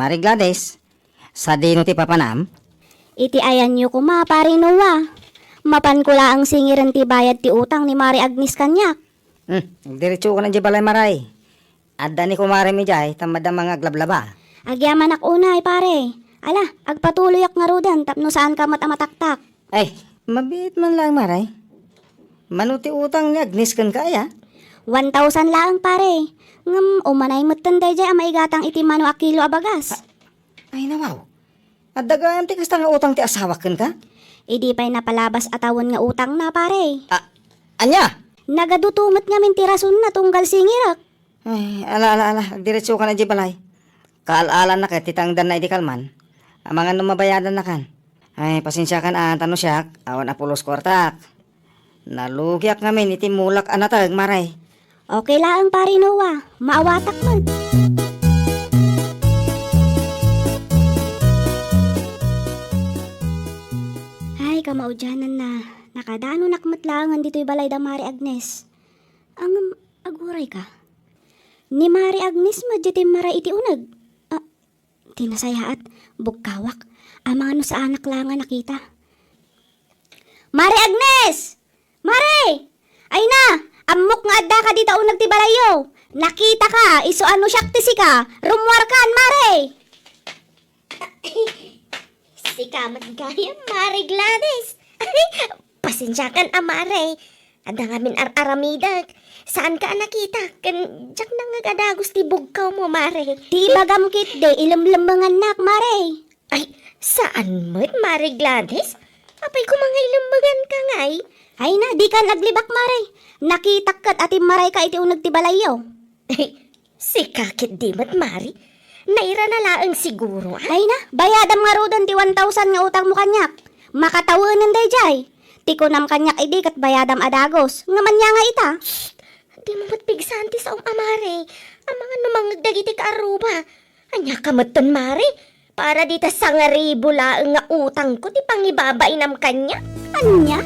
Mari Gladys, sa dino ti papanam? Iti ayan nyo ko pare Noah. Mapan ko laang singiran ti bayad ti utang ni Mari Agnes kanyak. Diretso ko ng balay maray. Adda ni kumare mi jay, tamad ang mga glablaba. Agyaman ak unay pare. Ala, agpatuloy ak nga rodan tapno saan ka matamataktak. Ay, mabit man lang maray. Manuti utang ni Agnes kan kaya? 1,000 laang pare. Ngam umanay matanday jay maigatang iti mano a kilo a bagas. Ay nawaw. At dagaan ti kasta nga utang ti asawa kan ka? Idi pa'y napalabas atawon nga utang na pare. Anya? Nagadutumot nga min tirason na tunggal singirak. Ay, ala. Diretso ka na di balay. Kaalalan na ka, titangdan na iti kalman. Amangan numabayadan na kan. Ay, pasensya kan tano siya, awan apulos kwartak. Nalugyak ngamin iti mulak anatag maray. Okay lang pare Noah. Maawatak man. Ay, kamaudyanan na. Nakadano nakmatlangan dito'y balay da Mari Agnes. Ang aguray ka. Ni Mari Agnes madyatim mara iti unag. Tinasayaat, bugkawak. Amang ano sa anak lang nga nakita. Mari Agnes! Mari! Ay na! Amok nga adda ka dito unag ti balayo. Nakita ka, iso ano siyaktisi ka. Rumwar kan, Mari! Sika matgaya, Mari Gladys. Pasensya kan, Mari. Ada ngamin aramidag. Saan ka nakita? Kan, jak na nga kadagos ti bugkaw mo, Mari. Di bagamkit de, ilamlambangan nak, Mari. Ay, saan mo't, Mari Gladys? Apay ko mga ilambangan ka ngay. Ay na, di ka naglibak, Mari. Nakita kat ati maray ka iti unag ti balayo. Si kakit di mat, Mari. Naira na laang siguro. Ay na, bayadam nga rodan ti 1,000 nga utang mo kanyak. Makatawanan day jay. Ti ko nam kanyak idi kat bayadam adagos. Nga manya nga ita. Di mo matpigsan ti sa Mari. Ang mga numangag dagiti ka aruba. Anya ka maton, Mari. Para dita sa nga ribo laang nga utang ko ti pangibabainam kanya. Anya?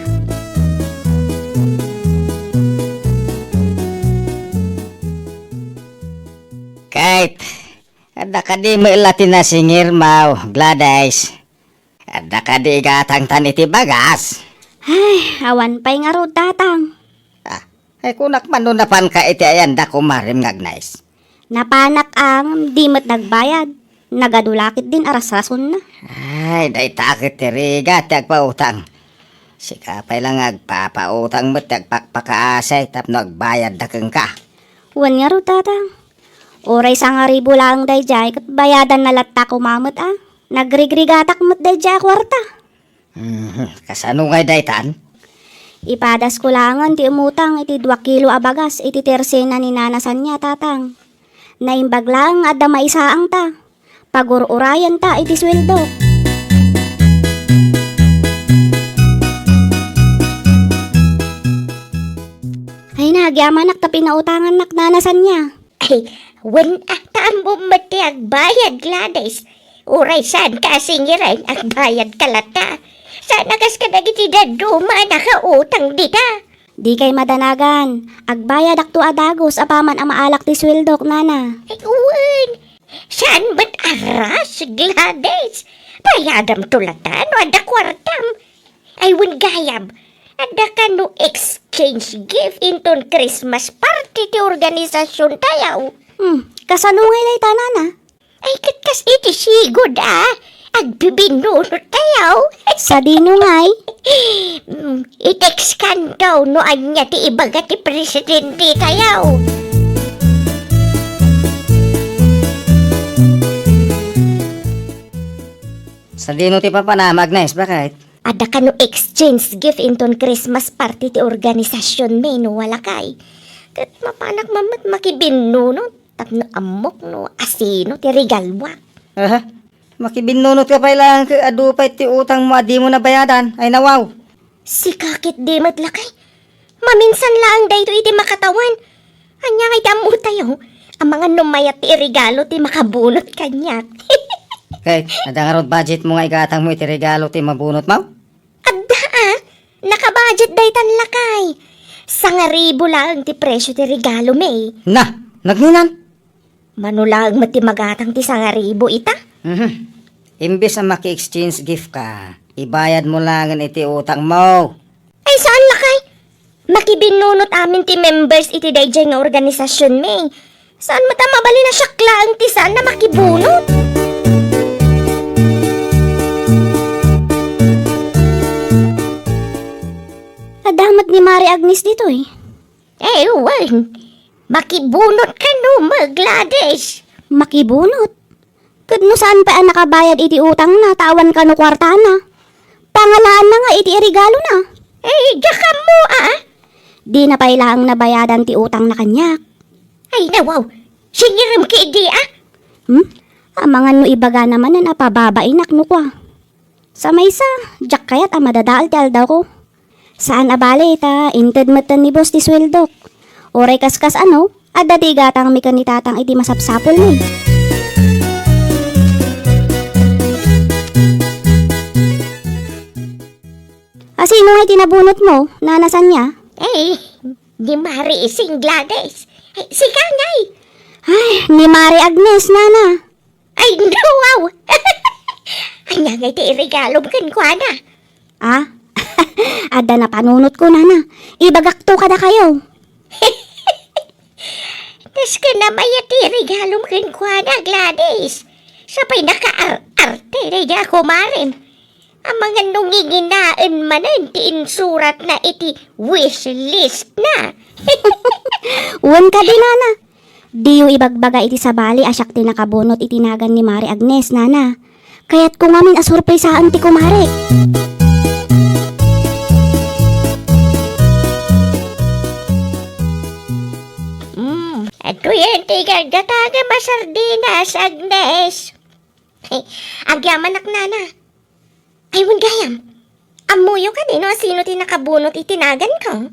Kahit, ada ka di mailatin na singir mau, Gladys. Ada ka di gatang taniti bagas. Ay, awan pa'y nga rod tatang. Ay kunak manunapan ka iti ayan da kumarim ngagnays. Napanak ang di mat nagbayad. Nagadulakit din aras rason na. Ay, day takit tiriga ti agpautang. Sikapay lang agpapautang mo't agpakpakaasay tapno agbayad da keng ka. Wan nga rod tatang. Oray sa nga ribo lang day jay kat bayadan na latta kumamot Nagrigrigatak mo't day jay kwarta. Kasano ngay daytan? Ipadas ko langan ti umutang iti 2 kilo abagas iti tersena ni nanasan niya tatang. Naimbag lang at damaisaang ta. Pagururayan ta iti sweldo. Ay nagyaman nak tapi nautangan nak nanasan niya. Ay, wen ataan mo mati agbayad, Gladys. Uray saan ka singiray agbayad kalata. Sana kas ka nagiti daduma nakautang dita. Di kay madanagan. Agbayad akto adagos apaman ang maalak ti sweldok nana. Ay, uwan. Saan ba't aras, Gladys? Bayadam tulatan o ada kwartam. Ay, wen gayam. Ada ka no exchange gift inton Christmas party ti organisasyon tayaw. Kasanungay lay tanana. Ay, katkas iti sigod Agbibinunod tayaw. Sa dinungay. I-text kan daw no anya ti ibaga ti presidente tayaw. Sa dino ti papanam, Agnes, bakit? Ada ka no exchange gift inton Christmas party ti organisasyon may no wala kay. Kat mapanak mamat makibinunod. Tapno amok no asino ti regalwa. Makibinunot ka pa lang adupay ti utang mo adi mo na bayadan. Ay nawaw. Si kakit di matlakay. Maminsan lang dayto iti makatawan. Anya ngay damo tayo. Ang mga numayat ti regalo ti makabunot kanyak. Kay, nadangarot budget mo nga igatang mo iti regalo ti mabunot mo? Adda nakabudget daytan lakay. 1,000 lang ti presyo ti regalo may. Na, nagninan. Manulag mati magatang ti 1,000 ita. Imbes na maki-exchange gift ka, ibayad mo lang ang iti utang mo. Ay, saan lakay? Makibinunot amin ti members iti dayjay nga organisasyon, May. Saan mo mabali na syakla ang tisan na makibunot? Adamat ni Mari Agnes dito eh. Ewan, makibunot ka no, Gladys. Makibunot? Kadno saan pa ang nakabayad iti utang na, tawan ka no kwarta na. Pangalaan na nga iti regalo na. Daka mo Di na pailaang nabayadan ti utang na kanyak. Ay nawaw, singiram ka idi Amangan no ibaga naman na napababainak no kwa. Sa maysa, jak kayat madadaal ti aldaw ko. Saan abali ta, inted matan ni boss ti sweldok. Oray kaskas adati gatang mi kanitatang iti masapsapol mo. Sino nga itinabunot mo? Nanasan niya? Di Mari ising Gladys. Si Kangay. Ay, ni Mari Agnes, nana. Ay, wow. Anya nga iti regalo kan ko na. Ada na panunot ko, nana. Ibagakto ka na kayo. Tas ka na mayati regalo kan ko na, Gladys. Sapay naka-arte na niya ako marim. Ang mga nunginginaan manan ti insurat na iti wish list na. Uwan ka din, nana. Di yung ibagbaga iti sabali asyak ti nakabunot itinagan ni Mari Agnes, nana. Kaya't kung amin asurpresaan ti kumari. Ato yan, tigang dataga masardinas, Agnes. Agyaman nana. Ay, gayam. Amuyo ka din, no? Sino ti nakabunot itinagan ko?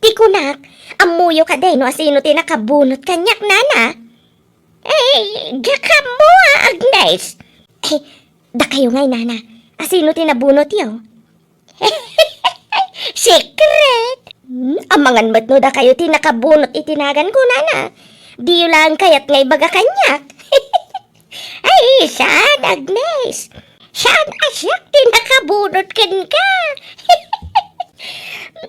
Di kunak. Amuyo ka din, no? Sino ti nakabunot kanyak, nana? Gaka mo, Agnes. Da kayo ngay, nana. Sino ti nabunot yo? Secret. Amangan ba't no da kayo ti nakabunot itinagan ko, nana? Di yun lang kayat ngay baga kanyak. Ay, saan, Agnes? Saan asyak ti nakabunot kan ka?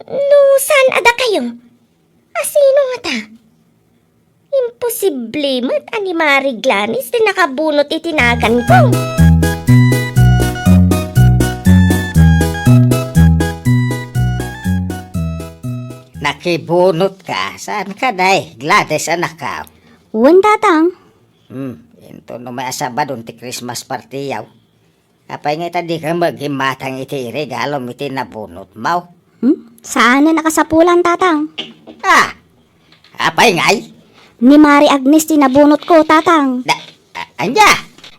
No, saan ada kayo? Sino nga ta? Imposible mat ani Mari Glanis ti nakabunot itinagan ko. Nakibunot ka, saan ka day? Gladys anak ka. Uwan tatang. Ito no may asaba doon ti Christmas party yaw. Apay nga di ka maghimatang iti regalo iti nabunot mo. Saan na nakasapulan tatang? Apay ngay? Ni Mari Agnes tinabunot ko, tatang. Anya?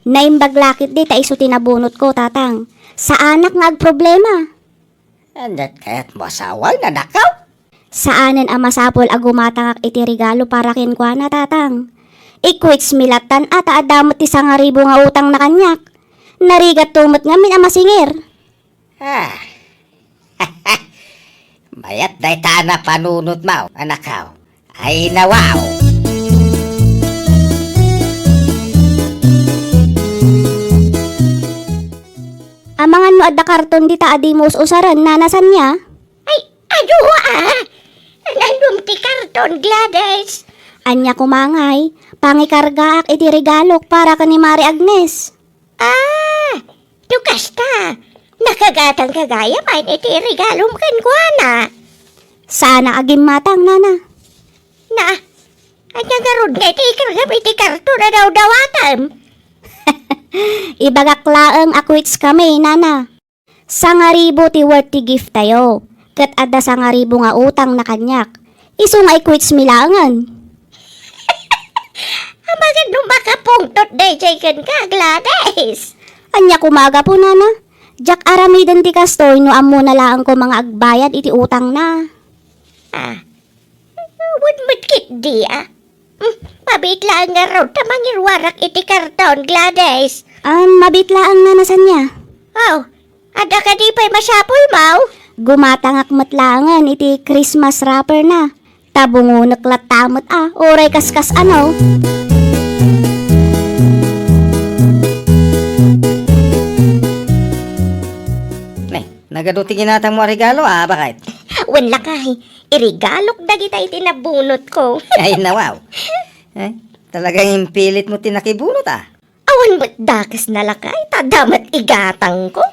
Naimbaglakit di taiso tinabunot ko, tatang. Sa anak nga agproblema. Anya kaya't mo asawa na nakaw? Saanen ang masapol agumatangak iti regalo para kinkwa na, tatang. Ikwits milatan at adamot ti 1,000 nga utang na kanyak. Narigat tumot nga min ang masingir. Mayat day tana panunot mo, anakaw. Ay nawaw. Amangan mo adda karton di ta adimos usaran nanasan niya. Ay, nandun ti karton, Gladys. Anya kumangay, pangikargaak iti regalok para ka ni Mari Agnes. Tukas ta. Nakagatang kagaya man iti regalom kan kuana. Sana agim matang, nana. Anya garod nga iti ikargam iti karton na daw-dawatam. Ibagaklaang akwits kami, nana. 1,000 ti worth ti gift tayo. Kat adda 1,000 nga utang na kanyak. Iso nga ikwits milangan. Amagan nung makapungtot dayjay kan ka, Gladys. Anya kumaga po, nana. Jak aramidan ti kastoy no amo na laang ko mga agbayad iti utang na. Wad kit di Mabit lang nga raw tamangirwarak iti karton, Gladys. Mabitlaang nanasan niya. Ada ka di pa'y masyapol, Mau? Gumatangak matlangan iti Christmas wrapper na. Tabungunak latamot oray kaskas ano. Nagaduti ginatang mo regalo bakit? Wan lakay, irigalok dagita itinabunot ko. Ay nawaw. Talagang impilit mo tinakibunot Awan mo't dakas na lakay, tadamat igatang ko.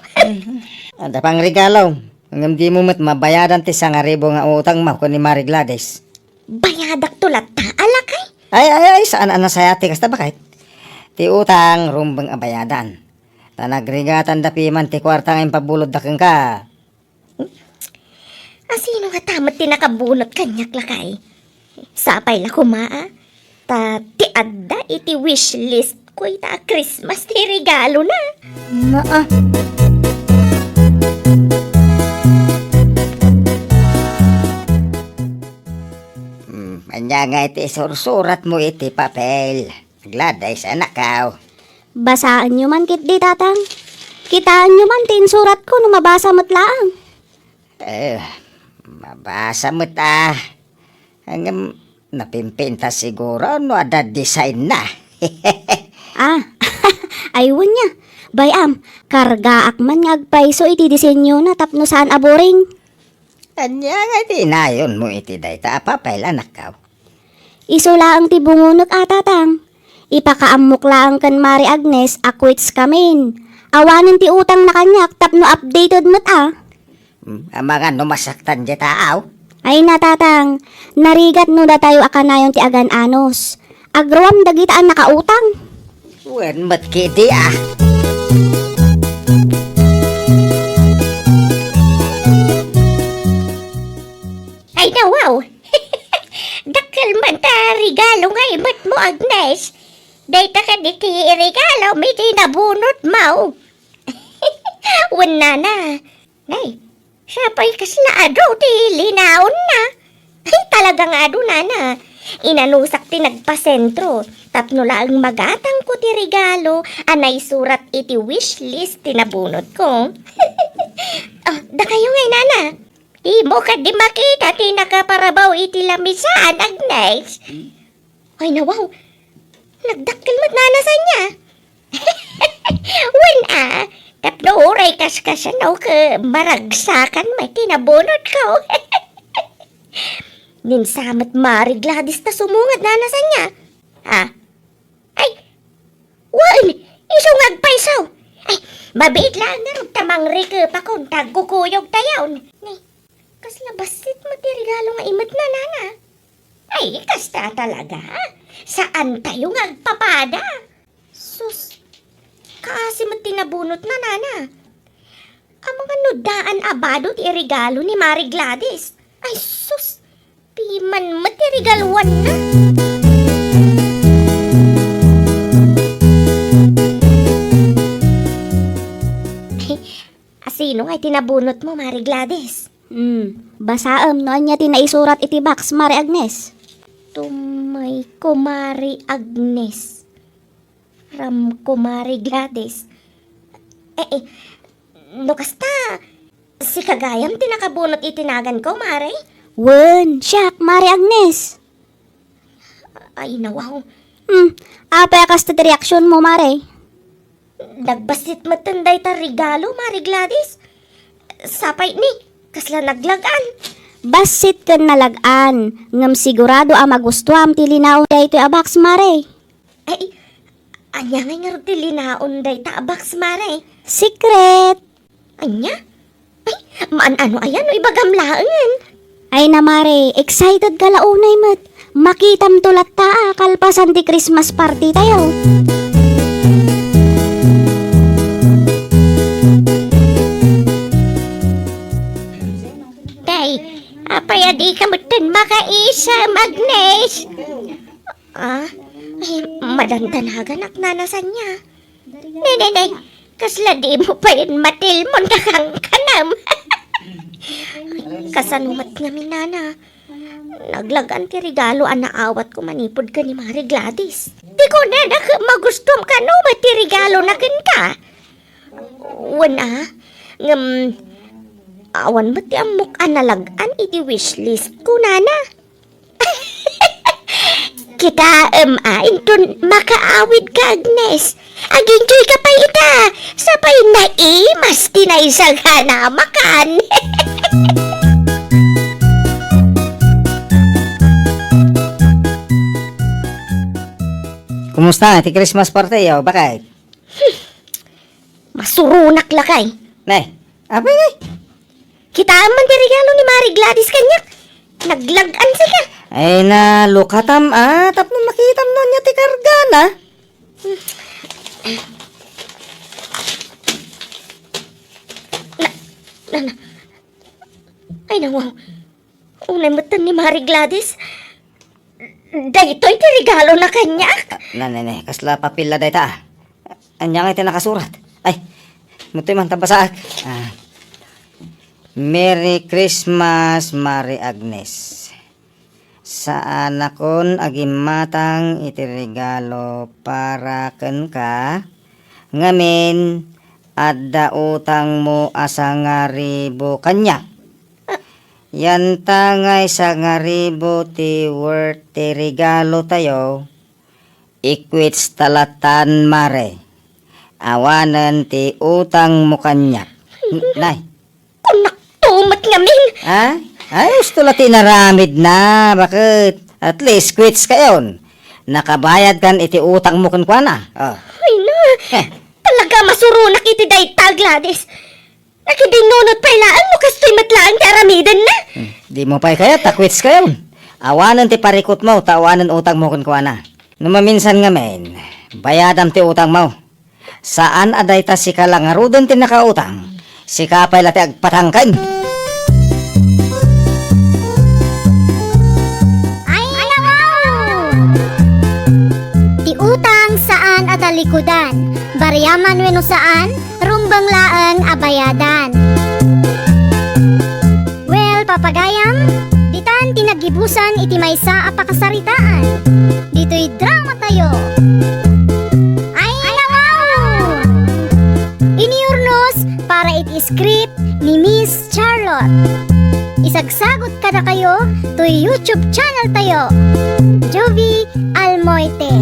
Ada pang regalo. Hanggang di mo mat mabayaran ti sa nga ribo nga utang mo ko ni Mari Gladys. Bayadak tulat ta, alakay. Ay, saan sayati kasta bakit? Ti utang rumbang abayadan. Ta nagrigatan da piman ti kwartang impabulod da kang ka. Asino nga tamat tinakabunot kanyak lakay? Sapay la kumaa. Ta ti adda iti wishlist ko ita Christmas ti regalo na. Anya nga iti sursurat mo iti papel. Gladys anak ka. Basaan nyo man kit di tatang. Kitaan nyo man tin surat ko no mabasa mo't laang. Mabasa mo hanggang napimpinta siguro no ada design na. Aywan niya. Bayam, karga akman ngagpaiso iti disenyo na tapno saan aboring. Anya nga iti inayon mo iti dayta papel anak ka. Iso laang ti bungunot tatang. Ipakaamok laang kan Mari Agnes akwits kamin. Awanin ti utang na kanyak tapno updated mo't Ang mga numasaktan di taaw. Ay natatang, narigat no da tayo akanayon ti agan anos. Agrawam dagitaan nakautang. Wen mat kiti Ay nawaw. Dakal man ta regalo nga imat mo Agnes. Dayta ka di ti regalo may tinabunot mo. Wan na. Nay, siya pa'y kaslaado ti linaon na. Ay talagang ado na. Inanusak ti nagpasentro. Tapno lang magatang ko ti regalo. Anay surat iti wishlist tinabunot ko. Da kayo ngay nana. Di mo ka di makita ti nakaparabaw iti lamisaan, Agnes. Ay nawaw, nagdakkel mo't nanasan niya. Wen tapno uray kaskasanaw ka maragsakan may tinabunot ko. Ninsamat Mari Gladys na sumungad nanasan niya. Ay, wan, isungag paisaw. Ay, mabait lang na rin tamang rika pa kung tagkukuyog tayaw. Kasla basit mo ti regalo nga imat na nana. Ay, kasta talaga. Saan tayo ngagpapada? Sus, kasi mo tinabunot na nana. Ang mga nudaan abado ti regalo ni Mari Gladys. Ay, sus, piman mo ti regaluan na. Asino nga tinabunot mo, Mari Gladys? Basaam no anya tinaisurat iti box Mari Agnes. Tumay ko Mari Agnes. Ram ko Mari Gladys. No kasta, si Kagayam tinakabunot itinagan ko, Mari? Wen, siyak Mari Agnes. Ay, nawaw. Apa kasta ti reaksyon mo Mari? Nagbasit matanday ta regalo, Mari Gladys. Sapay ni, kasla naglagan. Basit ken nalagaan, ngem sigurado magustuam ti linaw daytoy a box Mari. Ay, anya nga ti linaon day ta box, Mari. Secret. Anya? Ay, ano ayan o ibagamlaan. Ay na Mari, excited ka launay mat. Makitam tulat ta kalpasan ti Christmas party tayo. Apaya di ka mutin makaisa, Agnes. Ay, madandanagan ak nanasan niya. Nay, kasla di mo pa yun matilmon na kang kanam. Kasanumat nga minana. Naglagan ti regalo anaawat ko manipod ka ni Mari Gladys. Di ko na magustom ka no, mati regalo na ka. Wana, awan mo ti amok analagan iti wishlist ko, nana. kita, intun makaawid ka, Agnes. Ag-enjoy ka pa ita. Sapay na mas tinaisal ka na makan. Kumusta? Ti Christmas party, yaw? Bakit? Masurunak lakay. Nay, abay ngay. Kita man di regalo ni Mari Gladys kanya. Naglagan sila. Ay na, lukatam tapno makitam nun niya ti kargana. Ay nawaw. Unay matan ni Mari Gladys. Daytoy ti regalo na kanya. Nanay, kasla papila day ta. Anya nga iti nakasurat. Ay, mutoy man tabasaak. Merry Christmas, Mari Agnes. Sa anakon agimatang iti regalo para ken ka. Ngamin, adda utang mo asa nga ribo kanya. Yan tangay sa nga ribo ti worth ti regalo tayo. Ikwits talatan mare. Awanan ti utang mo kanya. Nay. Kunak tumat ngamin. Ay, gusto la tinaramid na. Bakit? At least quits kayon. Nakabayad kan iti utang mo kan na. Ay na. Talaga masurunak iti dayta, Gladys. Nakidinunot pa ilaan mo kastoy matlaan ti aramidan na. Di mo pa'y kaya, takwits kayon. Awanan ti parikot mo, tawanan utang mo kan na. Numaminsan nga men, bayadam ti utang mo. Saan aday ta si kalangarudon ti nakautang? Si kapay lati agpatangkan. Ay, wow! Ti utang saan adalikudan, baryaman wenno saan, rumbang laeng abayadan. Well, papagayam, ditan tinagibusan iti maysa a pakasaritaan. Dito'y drama tayo. Ay, wow! Iniurnos para iti script ni Miss Charlotte. Isagsagot kada kayo to YouTube channel tayo. Jovi Almoite.